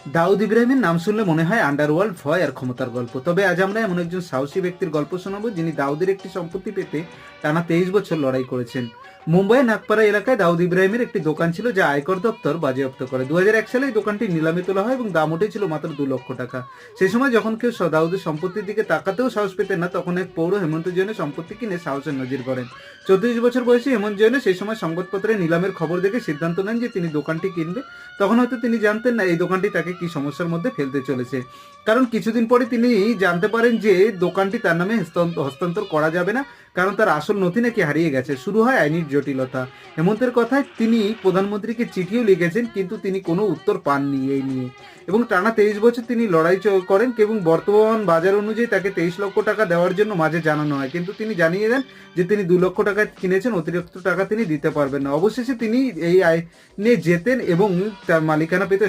দাউদ ইব্রাহিমের নাম শুনলে মনে হয় আন্ডারওয়ার্ল্ড, ভয় আর ক্ষমতার গল্প। তবে আজ আমরা এমন একজন সাহসী ব্যক্তির গল্প শোনাবো যিনি দাউদের একটি সম্পত্তি পেতে টানা 23 বছর লড়াই করেছেন। মুম্বাইয়ের নাগপাড়া এলাকায় দাউদ ইব্রাহিমের একটি দোকান ছিল যা আয়কর দপ্তর বাজেয়াপ্ত করে। 2001 সালে এই দোকানটি নিলামে তোলা হয় এবং দাম উঠেছিল মাত্র 2 লক্ষ টাকা। সেই সময় যখন কেউ দাউদের সম্পত্তির দিকে তাকাতেও সাহস পেতেন না, তখন এক পৌর হেমন্ত জৈন সম্পত্তি কিনে সাহসের নজির করেন। 34 বছর বয়সী হেমন্ত জৈন সেই সময় সংবাদপত্রে নিলামের খবর দেখে সিদ্ধান্ত নেন যে তিনি দোকানটি কিনবে। তখন হয়তো তিনি জানতেন না এই দোকানটি তাকে কি সমস্যার মধ্যে ফেলতে চলেছে। কারণ কিছুদিন পরে তিনি জানতে পারেন যে দোকানটি তার নামে হস্তান্তর করা যাবে না, কারণ তার আসল নথি নাকি হারিয়ে গেছে। শুরু হয় আইনি জটিলতা। হেমন্তের কথায় তিনি প্রধানমন্ত্রীকে চিঠিও লিখেছেন, কিন্তু তিনি কোনো উত্তর পাননি এই নিয়ে। এবং টানা 23 বছর তিনি লড়াই করেন এবং বর্তমান বাজার অনুযায়ী তাকে 23 লক্ষ টাকা দেওয়ার জন্য মাঝে জানানো হয়, কিন্তু তিনি জানিয়ে দেন যে তিনি 2 লক্ষ টাকা কিনেছেন, অতিরিক্ত টাকা তিনি দিতে পারবেন না। অবশেষে তিনি এই আইনে জেতেন এবং তার মালিকানা পেতে